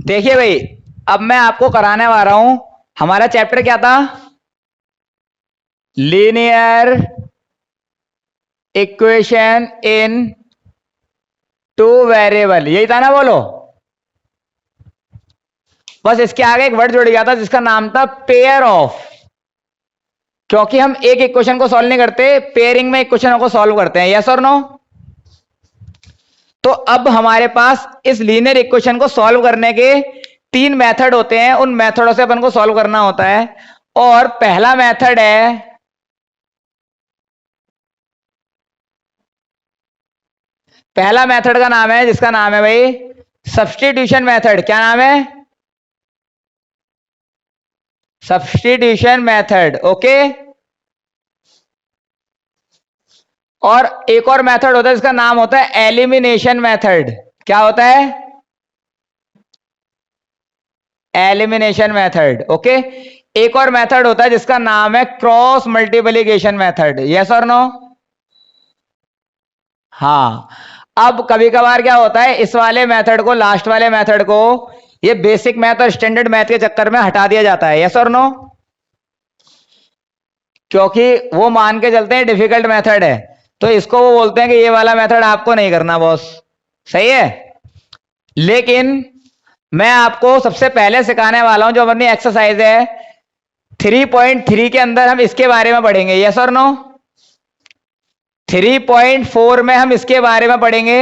देखिए भाई, अब मैं आपको कराने वाला हूं, हमारा चैप्टर क्या था? लीनियर इक्वेशन इन टू वेरिएबल, यही था ना? बोलो। बस इसके आगे एक वर्ड जुड़ गया था जिसका नाम था पेयर ऑफ, क्योंकि हम एक इक्वेशन को सॉल्व नहीं करते, पेयरिंग में इक्वेशनों को सॉल्व करते हैं। यस और नो? तो अब हमारे पास इस लीनियर इक्वेशन को सॉल्व करने के तीन मेथड होते हैं, उन मेथडों से अपन को सॉल्व करना होता है। और पहला मेथड है पहला मेथड का नाम है, जिसका नाम है भाई सब्स्टिट्यूशन मेथड। क्या नाम है? Substitution method. ओके। और एक और मेथड होता है जिसका नाम होता है एलिमिनेशन मेथड। क्या होता है? Elimination method. ओके। एक और मेथड होता है जिसका नाम है क्रॉस मल्टीप्लिकेशन मेथड। यस और नो? हाँ। अब कभी कभार क्या होता है, इस वाले मेथड को, लास्ट वाले मेथड को, ये बेसिक मैथ और स्टैंडर्ड मैथ के चक्कर में हटा दिया जाता है। यस और नो? क्योंकि वो मान के चलते हैं डिफिकल्ट मेथड है, तो इसको वो बोलते हैं कि ये वाला मेथड आपको नहीं करना बॉस। सही है। लेकिन मैं आपको सबसे पहले सिखाने वाला हूं जो अपनी एक्सरसाइज है 3.3 के अंदर, हम इसके बारे में पढ़ेंगे। यस और नो? 3.4 में हम इसके बारे में पढ़ेंगे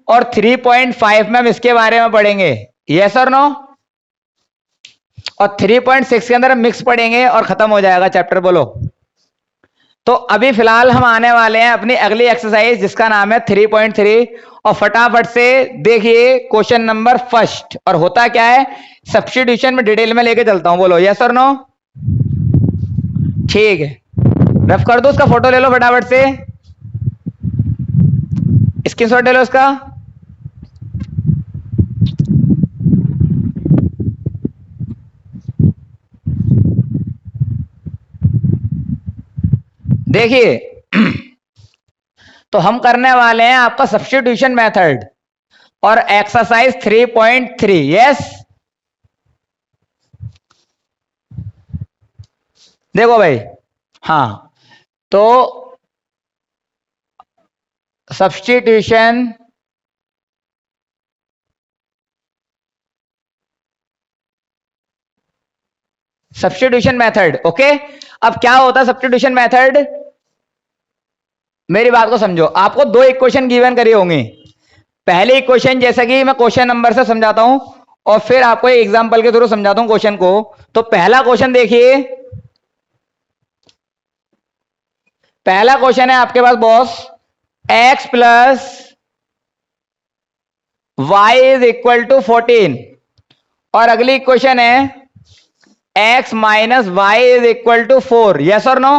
और 3.5 में हम इसके बारे में पढ़ेंगे। यस और नो? और 3.6 के अंदर हम मिक्स पढ़ेंगे और खत्म हो जाएगा चैप्टर। बोलो। तो अभी फिलहाल हम आने वाले हैं अपनी अगली एक्सरसाइज जिसका नाम है 3.3। और फटाफट से देखिए क्वेश्चन नंबर फर्स्ट। और होता क्या है, सब्स्टिट्यूशन में डिटेल में लेके चलता हूं। बोलो यस और नो? ठीक है, रफ कर दो, उसका फोटो ले लो फटाफट से, स्क्रीनशॉट ले लो उसका। देखिए तो हम करने वाले हैं आपका सब्स्टिट्यूशन मेथड और एक्सरसाइज 3.3। यस, देखो भाई। हाँ, तो सब्स्टिट्यूशन मेथड। ओके। अब क्या होता है सब्स्टिट्यूशन मेथड? मेरी बात को समझो। आपको दो इक्वेशन गिवन करी होंगी। पहली इक्वेशन, जैसा कि मैं क्वेश्चन नंबर से समझाता हूं और फिर आपको एग्जांपल के थ्रू समझाता हूं क्वेश्चन को। तो पहला क्वेश्चन देखिए, पहला क्वेश्चन है आपके पास boss, x plus y is equal to 14। और अगली इक्वेशन है x minus y is equal to 4। Yes और नो?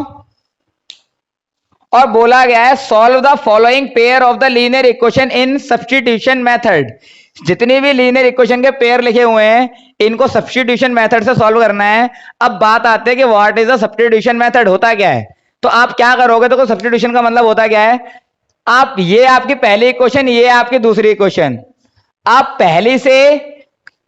और बोला गया है solve the following pair of the linear equation in substitution method. जितनी भी लीनियर इक्वेशन के पेयर लिखे हुए हैं इनको सब्स्टिट्यूशन मेथड से सॉल्व करना है। अब बात आती है कि what is the substitution method, होता क्या है। तो आप क्या करोगे, तो सब्स्टिट्यूशन का मतलब होता क्या है, आप ये आपकी पहली इक्वेशन, ये आपकी दूसरी इक्वेशन, आप पहली से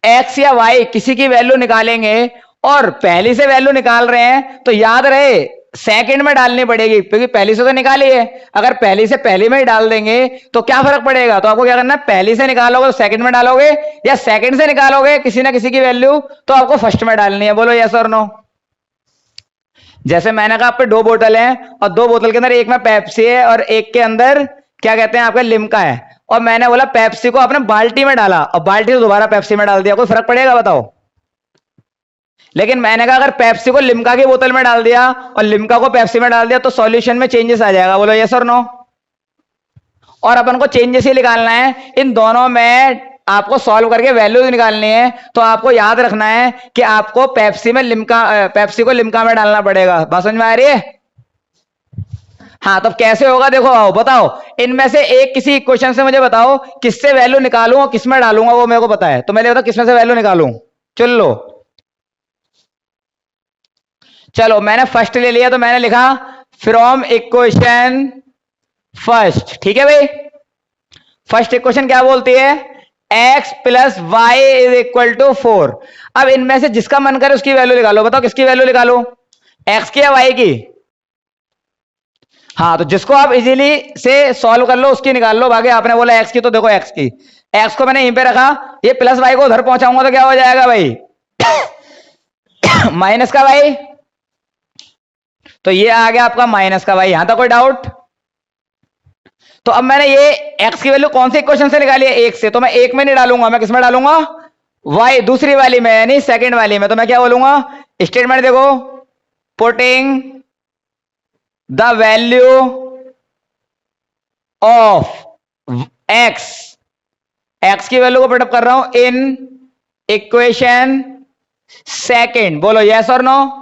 x या y किसी की वैल्यू निकालेंगे और पहली से वैल्यू निकाल रहे हैं तो याद रहे सेकंड में डालनी पड़ेगी, क्योंकि पहली से तो निकाली है। अगर पहली से पहली में ही डाल देंगे तो क्या फर्क पड़ेगा। तो आपको क्या करना है, पहली से निकालोगे तो सेकंड में डालोगे, या सेकंड से निकालोगे किसी ना किसी की वैल्यू तो आपको फर्स्ट में डालनी है। बोलो यस और नो? जैसे मैंने कहा, आप पे दो बोतल हैं और दो बोतल के अंदर एक में पेप्सी है और एक के अंदर क्या कहते हैं आपका लिम्का है। और मैंने बोला पेप्सी को आपने बाल्टी में डाला और बाल्टी से दोबारा पेप्सी में डाल दिया, कोई फर्क पड़ेगा बताओ? लेकिन मैंने कहा अगर पेप्सी को लिम्का की बोतल में डाल दिया और लिम्का को पेप्सी में डाल दिया तो सॉल्यूशन में चेंजेस आ जाएगा। बोलो यस और नो? और अपन को चेंजेस ही निकालना है, इन दोनों में आपको सॉल्व करके वैल्यू निकालनी है। तो आपको याद रखना है कि आपको पेप्सी को लिम्का में डालना पड़ेगा। बात समझ में आ रही है? हाँ, तो कैसे होगा देखो, आओ बताओ, इनमें से एक किसी इक्वेशन से मुझे बताओ किससे वैल्यू निकालूं और किसमें डालूंगा, वो मेरे को पता है। तो मैं बताओ किसमें से वैल्यू निकालूं। चल लो, चलो मैंने फर्स्ट ले लिया तो मैंने लिखा फ्रॉम इक्वेशन फर्स्ट। ठीक है भाई, फर्स्ट इक्वेशन क्या बोलती है, x plus y is equal to 4। अब इनमें से जिसका मन करे उसकी वैल्यू निकालो। बताओ किसकी वैल्यू निकालो, x की या y की? हाँ, तो जिसको आप इजीली से सॉल्व कर लो उसकी निकाल लो। बाकी आपने बोला x की, तो देखो x की, x को मैंने यहीं पे रखा, ये प्लस y को उधर पहुंचाऊंगा तो क्या हो जाएगा भाई माइनस का y, तो ये आ गया आपका माइनस का y। यहां तक कोई डाउट? तो अब मैंने ये x की वैल्यू कौन से इक्वेशन से निकाली है, एक से, तो मैं एक में नहीं डालूंगा, मैं किसमें डालूंगा, y दूसरी वाली में, यानी सेकंड वाली में। तो मैं क्या बोलूंगा, स्टेटमेंट देखो, putting the value of x की वैल्यू को पुटअप कर रहा हूं इन इक्वेशन सेकंड। बोलो यस और नो।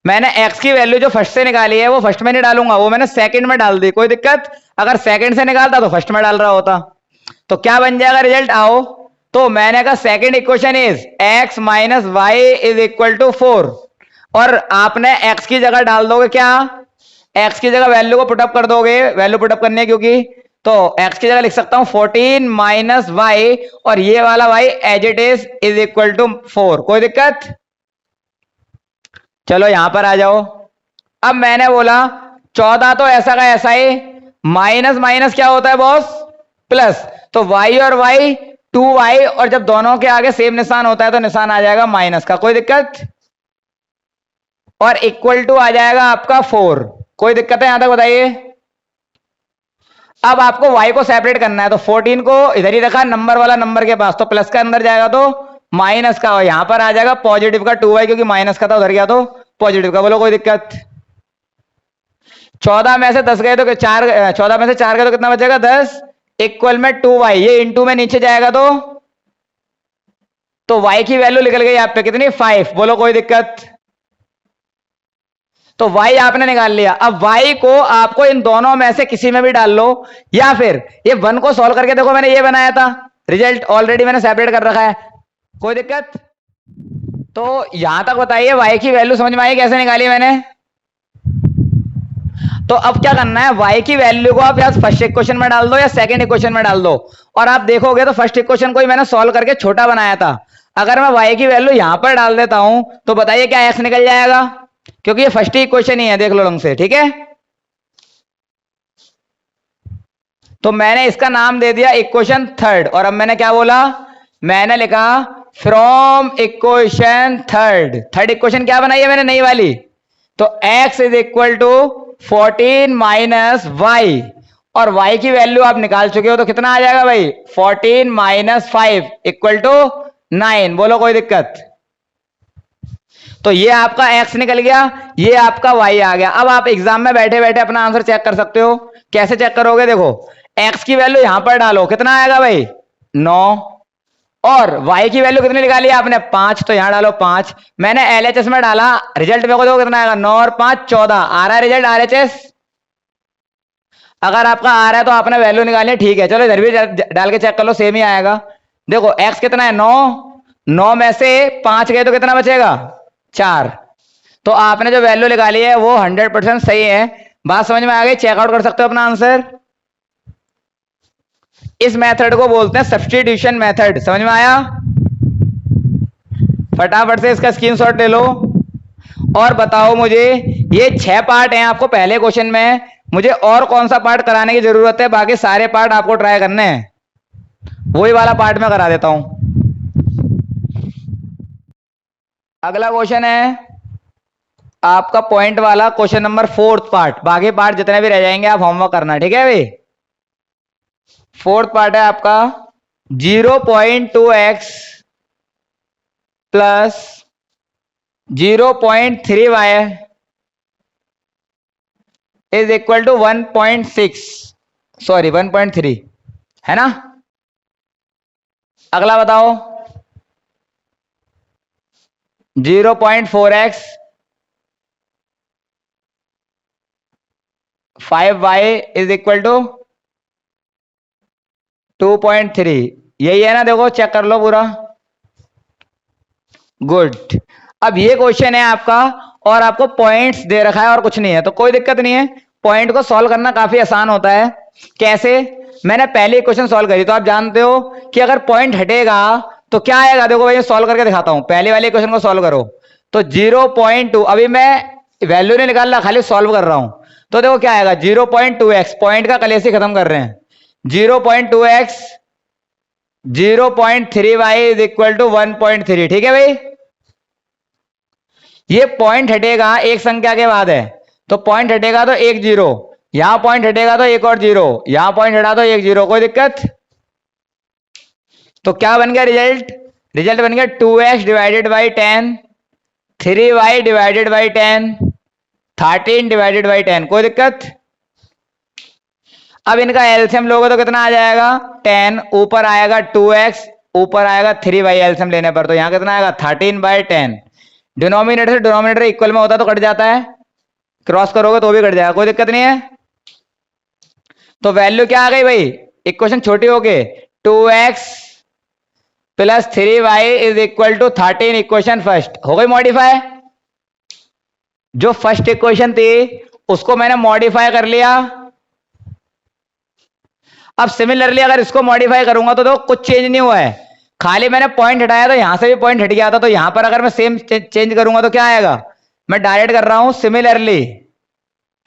मैंने x की वैल्यू जो फर्स्ट से निकाली है वो फर्स्ट में नहीं डालूंगा, वो मैंने सेकंड में डाल दी। कोई दिक्कत? अगर सेकंड से निकालता तो फर्स्ट में डाल रहा होता। तो क्या बन जाएगा रिजल्ट, आओ। तो मैंने कहा second equation is x minus y is equal to 4, और आपने x की जगह डाल दोगे क्या, x की जगह वैल्यू को पुटअप कर दोगे, वैल्यू पुटअप करने क्योंकि, तो x की जगह लिख सकता हूं 14 माइनस वाई, और ये वाला y as it is equal to 4। कोई दिक्कत? चलो यहां पर आ जाओ। अब मैंने बोला 14 तो ऐसा का ऐसा ही, माइनस माइनस क्या होता है बॉस, प्लस, तो y और y 2y, और जब दोनों के आगे सेम निशान होता है तो निशान आ जाएगा माइनस का। कोई दिक्कत? और इक्वल टू आ जाएगा आपका 4। कोई दिक्कत है यहां तक बताइए? अब आपको y को सेपरेट करना है, तो 14 को इधर ही रखा नंबर वाला नंबर के पास, तो प्लस का अंदर जाएगा तो माइनस का, और यहां पर आ जाएगा पॉजिटिव का 2y, क्योंकि माइनस का था उधर गया तो पॉजिटिव का। बोलो कोई दिक्कत? 14 में से 10 गए तो 4, 14 में से 4 गए तो कितना बचेगा 10, इक्वल में 2y, ये इंटू में नीचे जाएगा तो y की वैल्यू निकल गई आप पे कितनी, 5। बोलो कोई दिक्कत? तो y आपने निकाल लिया। अब y को आपको इन दोनों में से किसी में भी डाल लो, या फिर ये 1 को सॉल्व करके देखो, मैंने ये बनाया था, रिजल्ट ऑलरेडी मैंने सेपरेट कर रखा है। कोई दिक्कत? तो यहां तक बताइए y की वैल्यू समझ में आई कैसे निकाली मैंने? तो अब क्या करना है, y की वैल्यू को आप या फर्स्ट इक्वेशन में डाल दो या सेकंड इक्वेशन में डाल दो, और आप देखोगे तो फर्स्ट इक्वेशन को ही मैंने सॉल्व करके छोटा बनाया था। अगर मैं y की वैल्यू यहां पर डाल देता हूं तो बताइए क्या x निकल जाएगा, क्योंकि ये फर्स्ट ही इक्वेशन ही है, देख लो ढंग से, ठीक है। तो मैंने इसका नाम दे दिया इक्वेशन थर्ड, और अब मैंने क्या बोला, मैंने लिखा फ्रॉम इक्वेशन थर्ड इक्वेशन क्या बनाई है मैंने, नई वाली, तो x is equal to 14 minus y, और y की वैल्यू आप निकाल चुके हो, तो कितना आ जाएगा भाई, 14 माइनस 5 इक्वल टू 9। बोलो कोई दिक्कत? तो ये आपका x निकल गया, ये आपका y आ गया। अब आप एग्जाम में बैठे बैठे अपना आंसर चेक कर सकते हो। कैसे चेक करोगे, देखो x की वैल्यू यहां पर डालो, कितना आएगा भाई 9, और y की वैल्यू कितनी निकाली आपने 5, तो यहां डालो 5। मैंने LHS में डाला, रिजल्ट मेरे को देखो कितना आएगा, 9 और 5 14 आ रहा है रिजल्ट RHS। अगर आपका आ रहा है तो आपने वैल्यू निकाली, ठीक है। चलो इधर भी डाल के चेक कर लो, सेम ही आएगा। देखो x कितना है 9, 9 में से 5 गए तो कितना बचेगा 4, तो आपने जो वैल्यू निकाली है वो 100% सही है। बात समझ में आ गई? चेकआउट कर सकते हो अपना आंसर। इस मेथड को बोलते हैं सब्स्टिट्यूशन मेथड। समझ में आया? फटाफट से इसका स्क्रीनशॉट ले लो और बताओ मुझे, ये 6 पार्ट हैं आपको पहले क्वेश्चन में, मुझे और कौन सा पार्ट कराने की जरूरत है? बाकी सारे पार्ट आपको ट्राई करने हैं, वही वाला पार्ट मैं करा देता हूं। अगला क्वेश्चन है आपका पॉइंट वाला, क्वेश्चन नंबर 4th पार्ट। बाकी पार्ट जितने भी रह जाएंगे आप होमवर्क करना, ठीक है भाई। 4th पार्ट है आपका 0.2x plus 0.3y is equal to 1.6, sorry 1.3 है ना। अगला बताओ 0.4x 5y is equal to 2.3, यही है ना, देखो चेक कर लो पूरा। गुड। अब ये क्वेश्चन है आपका और आपको पॉइंट्स दे रखा है और कुछ नहीं है, तो कोई दिक्कत नहीं है। पॉइंट को सॉल्व करना काफी आसान होता है। कैसे? मैंने पहले इक्वेशन सॉल्व करी, तो आप जानते हो कि अगर पॉइंट हटेगा तो क्या आएगा। देखो भाई सॉल्व करके दिखाता हूं, पहले वाले इक्वेशन को सॉल्व करो तो 0.2, अभी मैं वैल्यू नहीं निकाल रहा, खाली सॉल्व कर रहा हूं। तो देखो क्या आएगा 0.2x, पॉइंट का कलेसी खत्म कर रहे हैं। 0.2x 0.3y is equal to 1.3। ठीक है भाई, ये पॉइंट हटेगा एक संख्या के बाद है, तो पॉइंट हटेगा तो एक जीरो, यहां पॉइंट हटेगा तो एक और जीरो, यहां पॉइंट हटा तो एक जीरो, कोई दिक्कत। तो क्या बन गया रिजल्ट? रिजल्ट बन गया 2x divided by 10, 3y divided by 10, 13 divided by 10, कोई दिक्कत। अब इनका एलसीएम लोगे तो कितना आ जाएगा 10, ऊपर आएगा 2x, ऊपर आएगा 3y एलसीएम लेने पर, तो यहां कितना आएगा 13/10। डिनोमिनेटर से डिनोमिनेटर इक्वल में होता तो कट जाता है, क्रॉस करोगे तो भी कट जाएगा, कोई दिक्कत नहीं है। तो वैल्यू क्या आ गई भाई, इक्वेशन छोटी हो गई 2x plus 3y is equal to 13, equation first हो गई मॉडिफाई। जो फर्स्ट इक्वेशन थी उसको मैंने मॉडिफाई कर लिया। अब सिमिलरली अगर इसको मॉडिफाई करूंगा तो कुछ चेंज नहीं हुआ है, खाली मैंने पॉइंट हटाया तो यहां से भी पॉइंट हट गया था, तो यहां पर अगर मैं सेम चेंज करूंगा तो क्या आएगा, मैं डायरेक्ट कर रहा हूं सिमिलरली,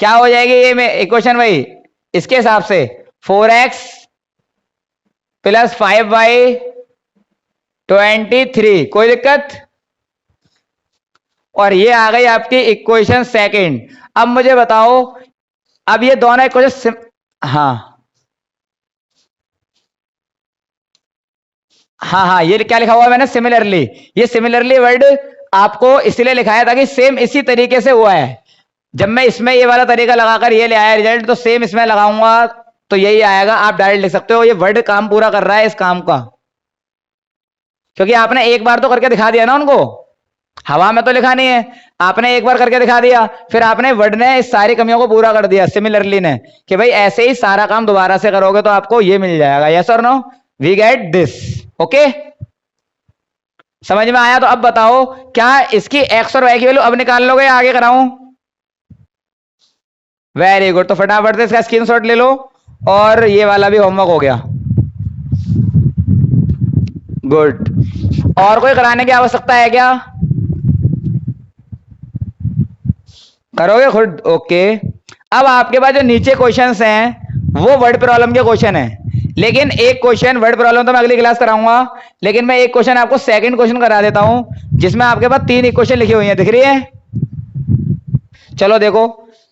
क्या हो जाएगी ये इक्वेशन भाई इसके हिसाब से 4x प्लस 5y 23, कोई दिक्कत। और ये आ गई आपकी इक्वेशन सेकंड। अब मुझे बताओ, अब ये दोनों इक्वेशन, हाँ हाँ हाँ, ये क्या लिखा हुआ है मैंने सिमिलरली, ये सिमिलरली वर्ड आपको इसलिए लिखा है ताकि सेम इसी तरीके से हुआ है। जब मैं इसमें ये वाला तरीका लगाकर ये ले आया रिजल्ट, तो सेम इसमें लगाऊंगा तो यही आएगा। आप डायरेक्ट लिख सकते हो, ये वर्ड काम पूरा कर रहा है इस काम का, क्योंकि आपने एक बार तो करके दिखा दिया ना उनको, हवा में तो लिखा नहीं है, आपने एक बार करके दिखा दिया, फिर आपने वर्ड ने इस सारी कमियों को पूरा कर दिया सिमिलरली ने, कि भाई ऐसे ही सारा काम दोबारा से करोगे तो आपको ये मिल जाएगा। यस और no, we get this. Okay, समझ में आया? तो अब बताओ क्या इसकी एक्स और वाई की वैल्यू अब निकाल लोगे या आगे कराऊं? वेरी गुड, तो फटाफट से इसका स्क्रीनशॉट ले लो, और ये वाला भी होमवर्क हो गया। गुड, और कोई कराने की आवश्यकता है क्या? करोगे खुद? ओके। अब आपके पास जो नीचे क्वेश्चंस हैं वो वर्ड प्रॉब्लम के क्वेश्चन है, लेकिन एक क्वेश्चन वर्ड प्रॉब्लम तो मैं अगली क्लास कराऊंगा, लेकिन मैं एक क्वेश्चन आपको सेकंड क्वेश्चन करा देता हूं, जिसमें आपके पास 3 इक्वेशन लिखी हुई है, दिख रही है? चलो देखो,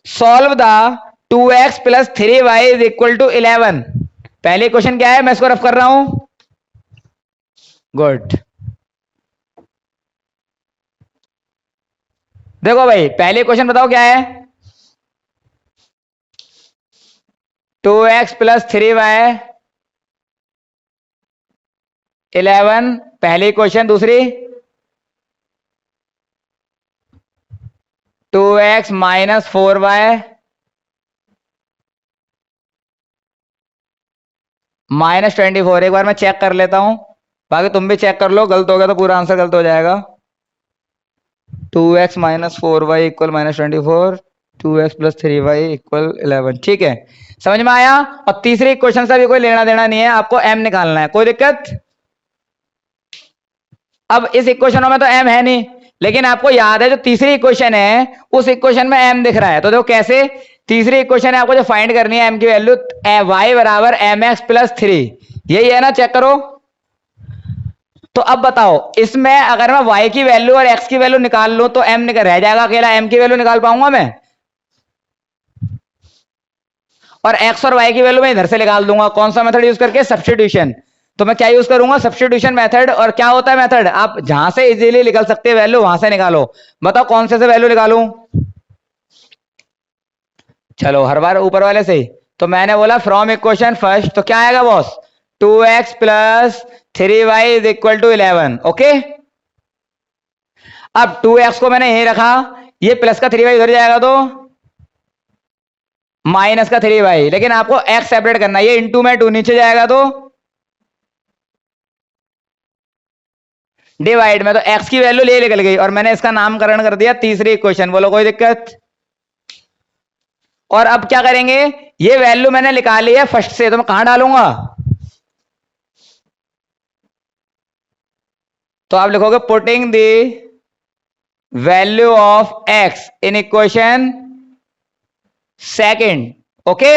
solve the 2x plus 3y is equal to 11। पहले क्वेश्चन क्या है, मैं इसको रफ कर रहा हूं। गुड, देखो भाई पहले क्वेश्चन बताओ क्या है, 2x प्लस 3y 11, पहली क्वेश्चन। दूसरी 2x माइनस 4y माइनस 24। एक बार मैं चेक कर लेता हूं, बाकी तुम भी चेक कर लो, गलत हो गया तो पूरा आंसर गलत हो जाएगा। 2x minus 4y equal minus 24, 2x plus 3y equal 11। ठीक है, समझ में आया? और तीसरी क्वेश्चन से भी कोई लेना देना नहीं है, आपको m निकालना है, कोई दिक्कत? अब इस इक्वेशनों में तो m है नहीं, लेकिन आपको याद है जो तीसरी इक्वेशन है उस इक्वेशन में m दिख रहा है, तो देखो कैसे। तीसरी इक्वेशन है, आपको जो फाइंड करनी है m की वैल्यू, y बराबर mx प्लस 3, यही है ना, चेक करो। तो अब बताओ इसमें अगर मैं y की वैल्यू और x की वैल्यू निकाल लूं तो m निकल रह जाएगा, अकेला m की वैल्यू निकाल पाऊंगा मैं? और x और y की वैल्यू मैं इधर से निकाल दूंगा, कौन सा मेथड यूज करके, सब्स्टिट्यूशन। तो मैं क्या यूज करूंगा, सब्स्टिट्यूशन मेथड। और क्या होता है मेथड, आप जहां से इजीली निकल सकते हैं वैल्यू वहां से निकालो। बताओ कौन से वैल्यू निकालूं? चलो हर बार ऊपर वाले से ही, तो मैंने बोला फ्रॉम इक्वेशन फर्स्ट, तो क्या आएगा boss, 2x plus 3y is equal to 11। Okay, अब 2x को मैंने यही रखा, ये प्लस का 3y उधर जाएगा तो माइनस का 3y, लेकिन आपको x सेपरेट करना है, ये इंटू में 2 नीचे जाएगा तो डिवाइड में, तो x की वैल्यू ले निकल गई, और मैंने इसका नामकरण कर दिया तीसरी इक्वेशन। बोलो कोई दिक्कत? और अब क्या करेंगे, ये वैल्यू मैंने निकाली है फर्स्ट से, तो मैं कहां डालूंगा, तो आप लिखोगे putting the value of x in equation second. Okay,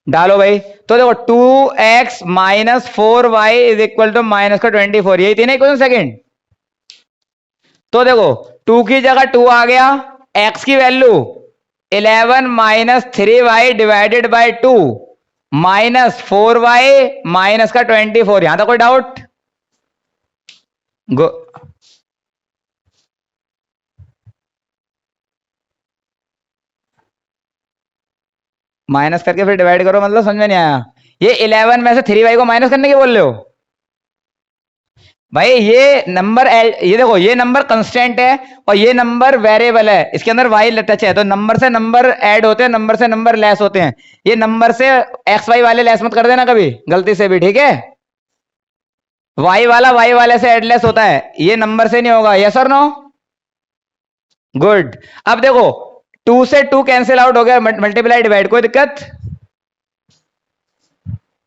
डालो भाई। तो देखो 2x minus 4y is equal to minus का 24, यही थी ना इक्वेशन सेकंड। तो देखो 2 की जगह 2 आ गया, x की value 11 minus 3y divided by 2 minus 4y minus का 24। यहां तक कोई डाउट? गो, माइनस करके फिर डिवाइड करो, मतलब समझ में नहीं आया। ये 11 में से 3y को माइनस करने की बोल रहे हो भाई? ये नंबर ये देखो, ये नंबर कांस्टेंट है और ये नंबर वेरिएबल है, इसके अंदर y टच है, तो नंबर से नंबर ऐड होते हैं, नंबर से नंबर लेस होते हैं। ये नंबर से एक्स वाई वाले लेस मत कर देना कभी गलती से भी, ठीक है? y वाला y वाले से ऐड लेस होता है, ये नंबर से नहीं होगा। यस और नो? गुड। अब देखो 2 से 2 कैंसिल आउट हो गया, मल्टीप्लाई डिवाइड, कोई दिक्कत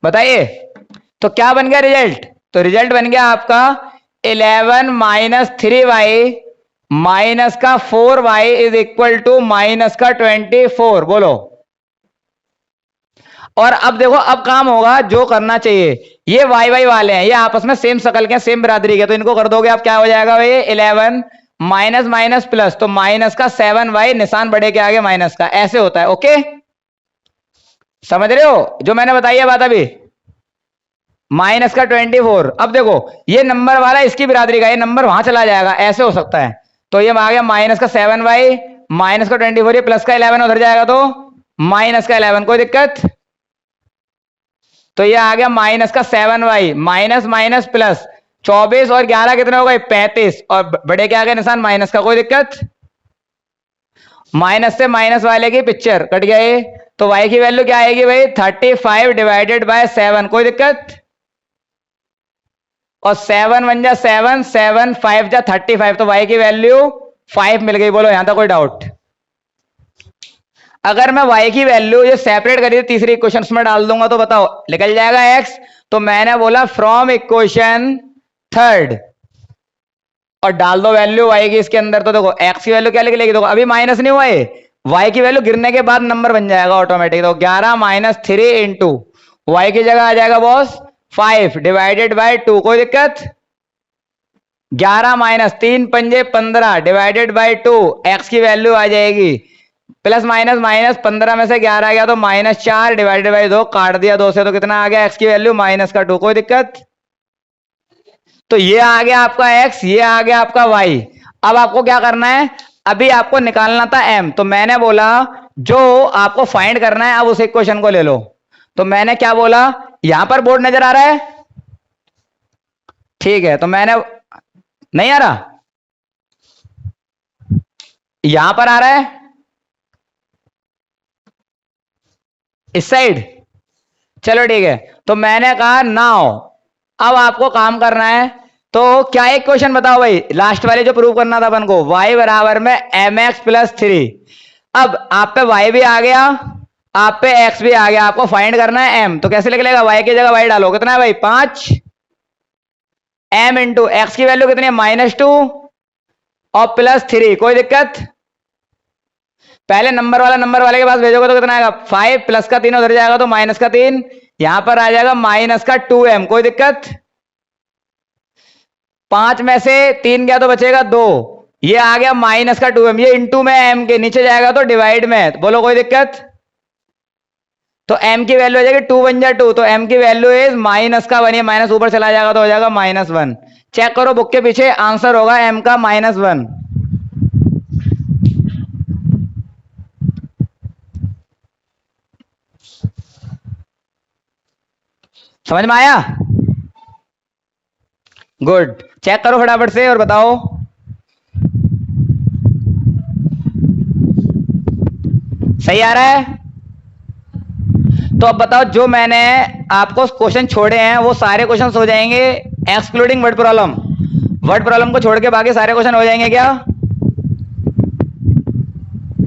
बताइए? तो क्या बन गया रिजल्ट? तो रिजल्ट बन गया आपका 11 माइनस 3y माइनस का 4y is equal to minus का 24। बोलो। और अब देखो, अब काम होगा जो करना चाहिए। ये वाई वाई वाले हैं, ये आपस में सेम शकल के, सेम बिरादरी के, तो इनको कर दोगे आप, क्या हो जाएगा भाई? 11 माइनस माइनस प्लस, तो माइनस का 7y, निशान बढ़े के आगे माइनस का, ऐसे होता है। ओके, समझ रहे हो जो मैंने बताई है बात अभी? माइनस का 24। अब देखो ये नंबर वाला इसकी बिरादरी का, ये नंबर वहां चला जाएगा, ऐसे हो सकता है। तो ये आ गया माइनस का 7y माइनस का 24, ये प्लस का 11 उधर जाएगा तो माइनस का 11, कोई दिक्कत? तो ये आ गया माइनस का 7y माइनस माइनस प्लस 24 और 11 कितने हो गए? 35, और बड़े के आगे निशान माइनस का, कोई दिक्कत? माइनस से माइनस वाले की पिक्चर कट गया ये, तो y की वैल्यू क्या आएगी भाई? 35 डिवाइडेड बाय 7, कोई दिक्कत? और 7 1 जा 7, 7 5 जा 35, तो y की वैल्यू 5 मिल गई। बोलो यहां तक कोई डाउट? अगर मैं y की वैल्यू ये सेपरेट करी तीसरी इक्वेशन में डाल दूंगा तो बताओ निकल जाएगा x? तो मैंने बोला फ्रॉम इक्वेशन थर्ड, और डाल दो वैल्यू y की इसके अंदर। तो देखो x की वैल्यू क्या लिख लेगी? देखो अभी माइनस नहीं हुआ है, y की वैल्यू गिरने के बाद नंबर बन जाएगा ऑटोमेटिक। तो 11 माइनस 3 इंटू y की जगह आ जाएगा बॉस 5 डिवाइडेड बाय 2, कोई दिक्कत? 11 माइनस 3 पंजे 15 डिवाइडेड बाय 2, एक्स की वैल्यू आ जाएगी प्लस माइनस माइनस 15 में से 11 आ गया तो माइनस 4 डिवाइडेड बाय 2, काट दिया 2 से, तो कितना आ गया? एक्स की वैल्यू माइनस का 2, कोई दिक्कत? तो ये आ गया आपका x, ये आ गया आपका y। अब आपको क्या करना है? अभी आपको निकालना था m, तो मैंने बोला जो आपको फाइंड करना है अब उस इक्वेशन को ले लो। तो मैंने क्या बोला? यहां पर बोर्ड नजर आ रहा है? ठीक है, तो मैंने, नहीं आ रहा? यहां पर आ रहा है इस साइड? चलो ठीक है, तो मैंने कहा नाउ अब आपको काम करना है। तो क्या एक क्वेश्चन बताओ भाई, लास्ट वाले जो प्रूव करना था अपन को, y बराबर में mx प्लस 3। अब आप पे y भी आ गया, आप पे x भी आ गया, आपको फाइंड करना है m। तो कैसे निकलेगा? y की जगह y डालो, कितना है भाई? 5 m इंटू एक्स की वैल्यू कितनी है? -2 और प्लस 3, कोई दिक्कत? पहले नंबर वाले के पास भेजोगे तो कितना आएगा? 5 प्लस का 3 उधर जाएगा तो माइनस का 3, यहां पर आ जाएगा माइनस का 2m, कोई दिक्कत? 5 में से 3 गया तो बचेगा 2, ये आ गया माइनस का 2m, ये इंटू में m के नीचे जाएगा तो डिवाइड में, बोलो कोई दिक्कत? तो m की वैल्यू हो जाएगी 2 1 जा 2, तो m की वैल्यू इज माइनस का 1, ये माइनस ऊपर चला जाएगा तो हो जाएगा -1। चेक करो बुक के पीछे, आंसर होगा m का -1। समझ में आया? गुड, चेक करो फटाफट से और बताओ। सही आ रहा है? तो अब बताओ, जो मैंने आपको क्वेश्चन छोड़े हैं वो सारे क्वेश्चन हो जाएंगे excluding word problem? Word problem को छोड़ के बाकी सारे क्वेश्चन हो जाएंगे क्या?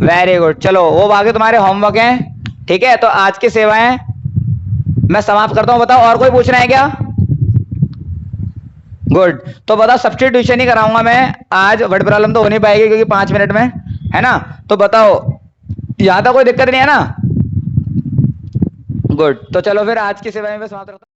Very good. चलो वो बाकी तुम्हारे होमवर्क हैं, ठीक है। तो आज की सेवाएं मैं समाप्त करता हूं। बताओ और कोई पूछना है क्या? गुड। तो बताओ सब्स्टिट्यूशन ही कराऊंगा मैं आज, वर्ड प्रॉब्लम तो हो नहीं पाएगी क्योंकि 5 मिनट में है ना। तो बताओ यहां तक कोई दिक्कत नहीं है ना? गुड। तो चलो फिर आज की सेवाएं में समाप्त करता हूं।